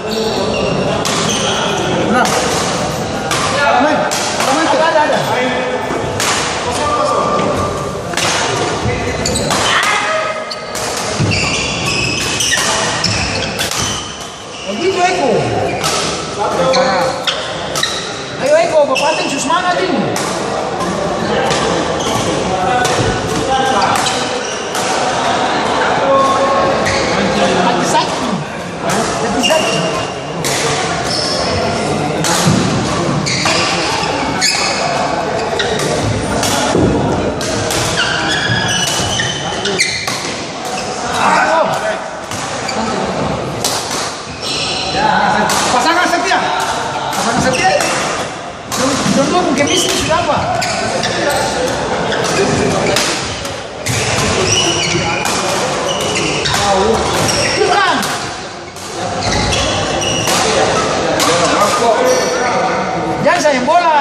Nah, main, ada. Begitu Eko. Ayo Eko, Bapak Teng semangat ini. Pasangan setia. Dulu mungkin istri sudah apa? Bukan. Jangan sayang bola.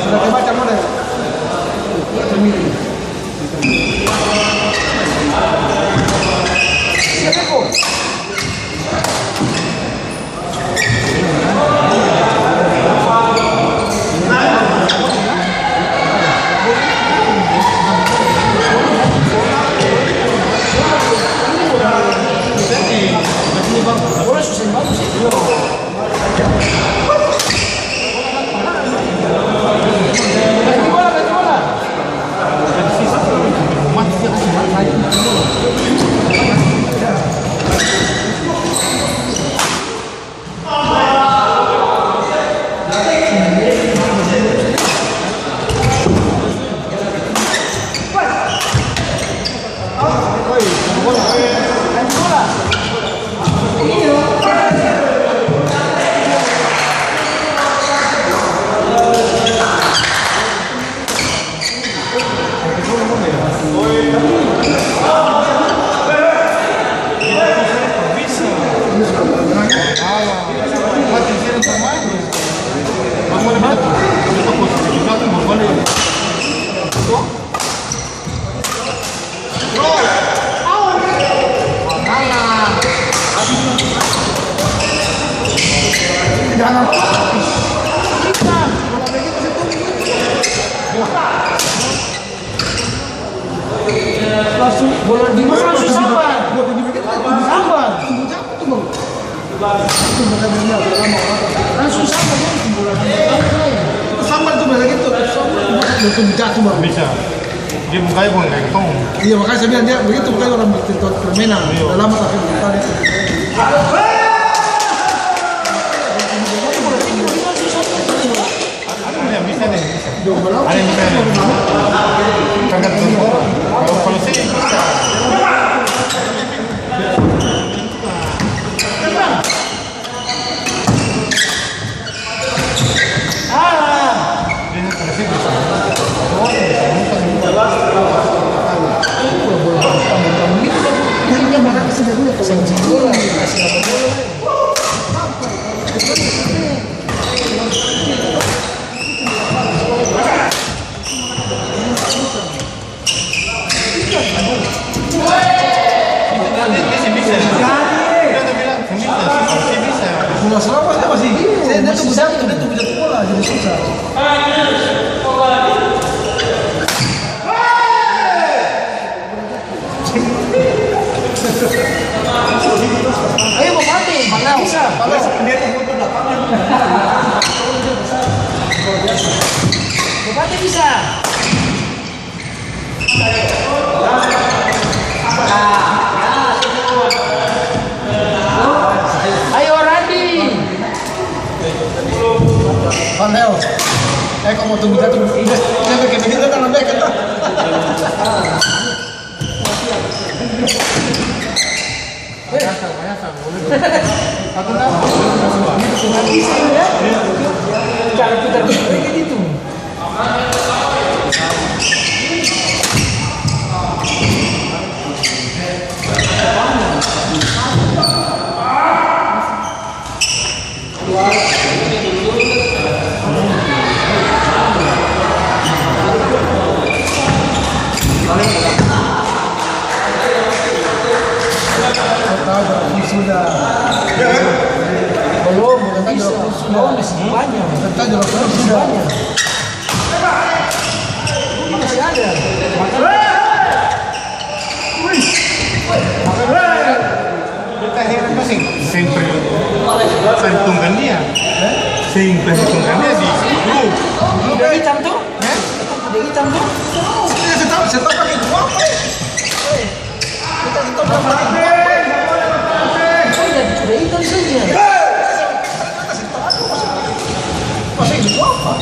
Sudah kebaca model. Langsung bola di mana langsung sambar. Sambar. Langsung sambar bola. Sambar tuh biasa gitu. Langsung jatuh bang. Bisa. Dia mukanya bukan kayak ketong. Iya makanya saya bilang dia begitu makanya orang bertindak permainan. Udah lama tapi bukan itu. Bisa deh, bisa. Ada yang bisa deh. Karena kalau sih bisa. Masalah apa masih gini? Dia tuh bisa bola jadi susah. Ayo Bupati, mana bisa? Bupati bisa. Ayo Randy. Panel. Kamu tunggu jatuh. Jangan kayak begitu kan nanti kita. Cara kita kayak gitu. Sudah. Belum bisa. Belum masih banyak. Kita jalan sudah. Masih ada. Kita heran masing sempre perhitungan dia. Sempre perhitungan dia di grup. Udah hitam tuh? Udah hitam tuh? Saya tahu pakai itu apa? Kita tahu pakai itu apa? Sudah hitam saja. Masih itu apa?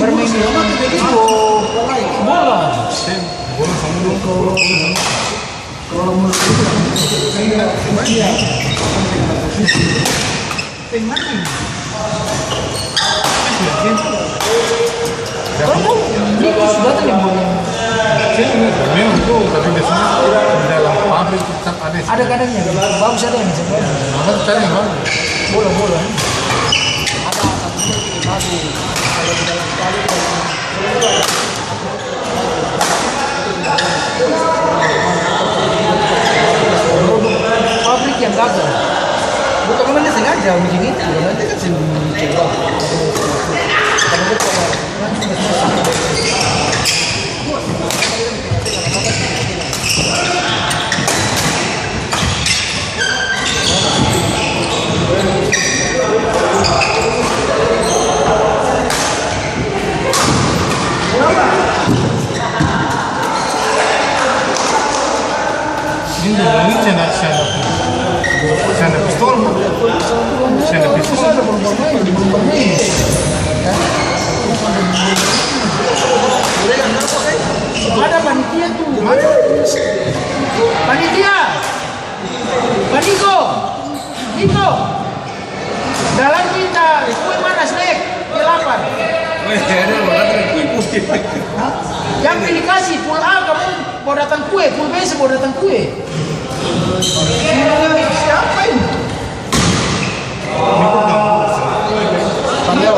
Bermain di rumah kita gitu. Bola. Kalau menurut Ini sudah tadi bola. Memang itu, tapi biasanya di dalam pabrik tetap ada. Ada kadangnya. Bagus ada yang bisa. Maka cari yang bagus. Bola. Ada satu bagus. Kalau di dalam pabrik pabrik yang gagal. bukan memang dia sengaja bikin itu, nanti kan sih coba. Ini saya ada pistol. Ada panitia tuh. Panitia. Paniko. Niko. Dalam kita, kue mana snack? Dia lapar. Yang pilih kasih full A kamu mau datang kue, full B mau datang kue. Siapa ini? Panel,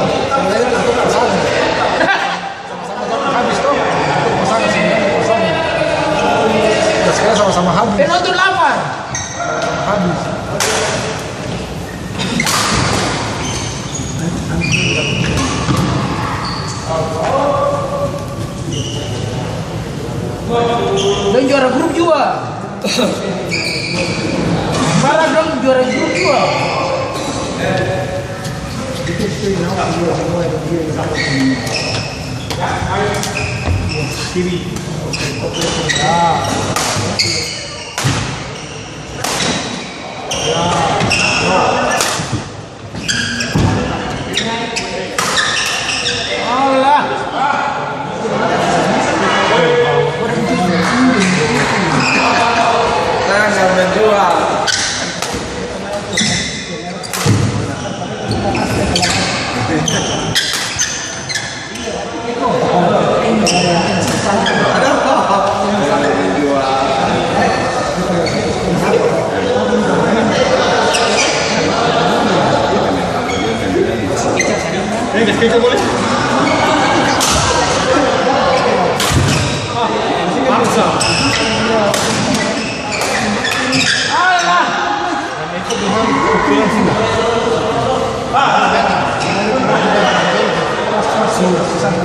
habis tuh, pasangan sini, pasangan. Sekarang sama-sama habis. Penonton lapar. Habis. Dan juara grup juga. Malah dong juara grup juga. bilang sih nggak. Masih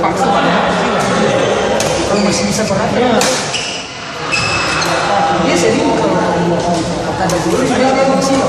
paksa kalau masih bisa berangkat. Dia sering kalau kata ada dulu dia masih.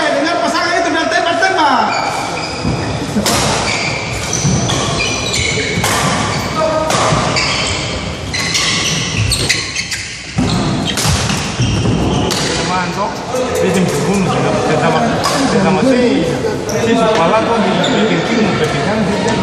Dengar pasangan itu dan tembak. Mantok, dia jemput bunuh sama si kepala tuh bikin film berpikiran dia.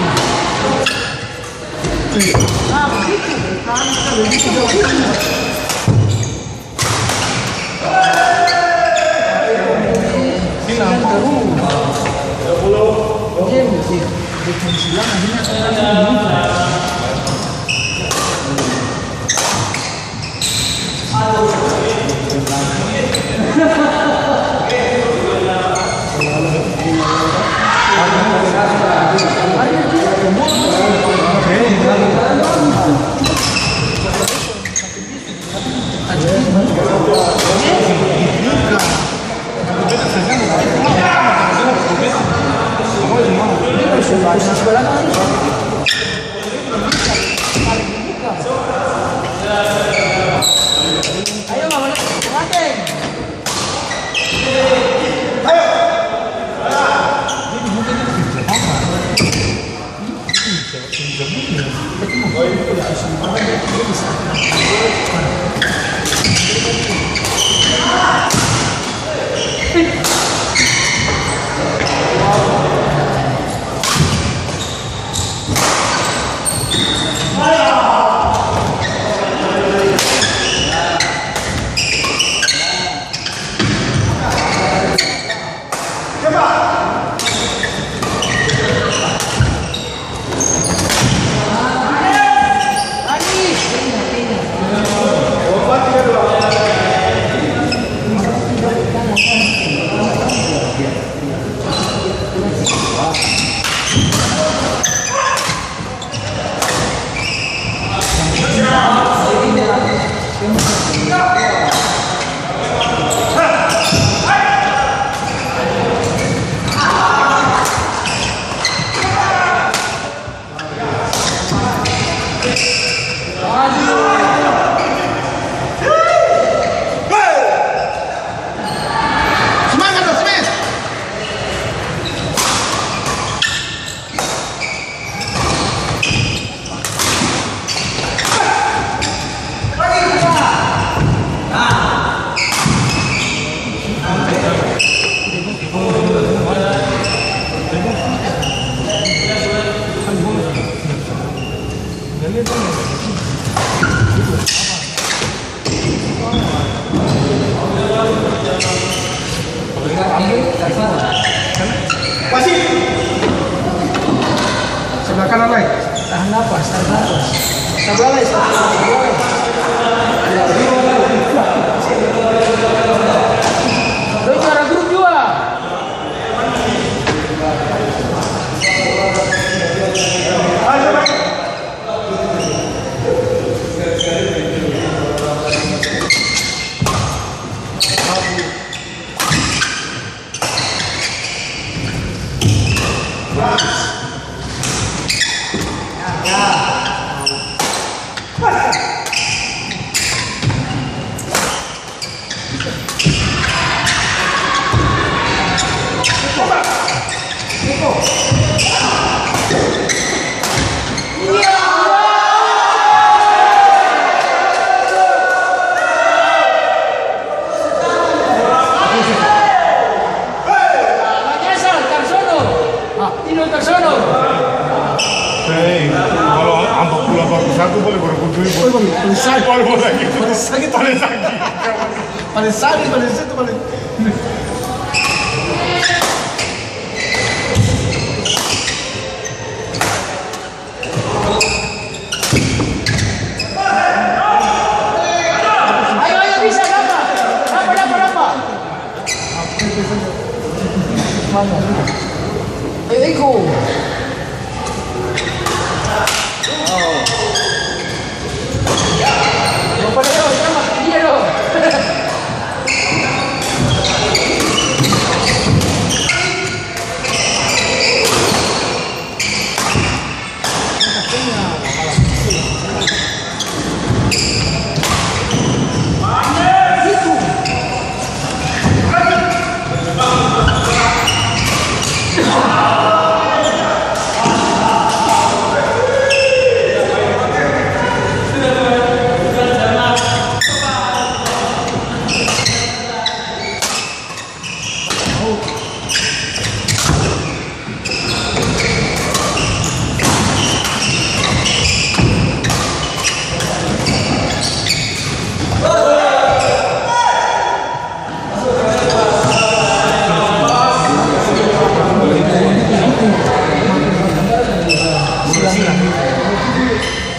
kanan lagi. Tahan napas, tahan napas. Sabar Lo juara grup juga. Satu boleh berkumpul. Paling sakit. Paling sakit. Paling sakit. Paling sakit, paling situ, paling. Ayo bisa dapat. Mana? Ego.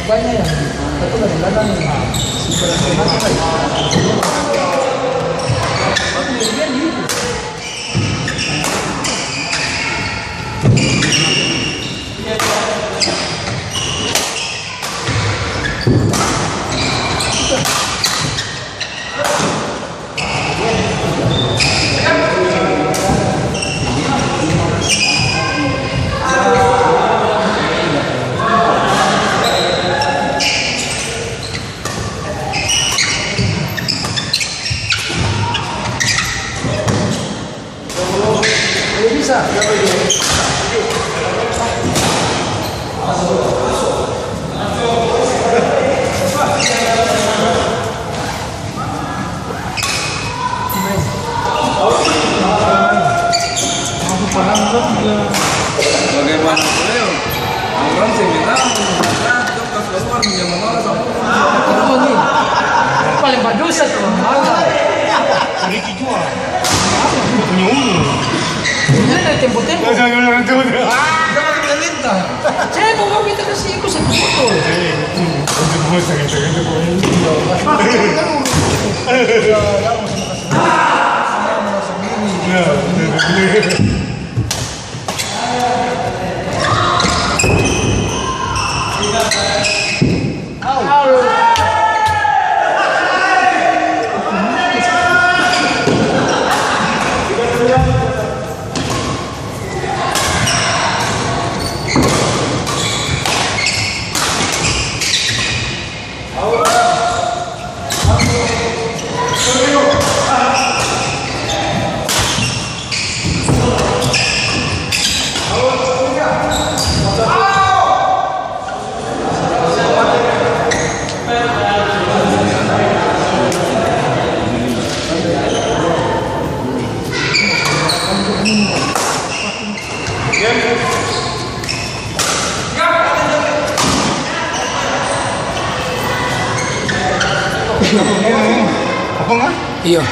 Banyak yang betul kadang-kadang bisa. Bagaimana beliau? Orang seminar, terus keluar menjaman orang sama. Paling berdosa tuh. Ricky jual. Punya umur. Ini ada tempo-tempo. Jangan orang tua. Jangan minta. Saya mau minta kasih aku satu foto. Untuk mau sakit. Apa enggak? Iya.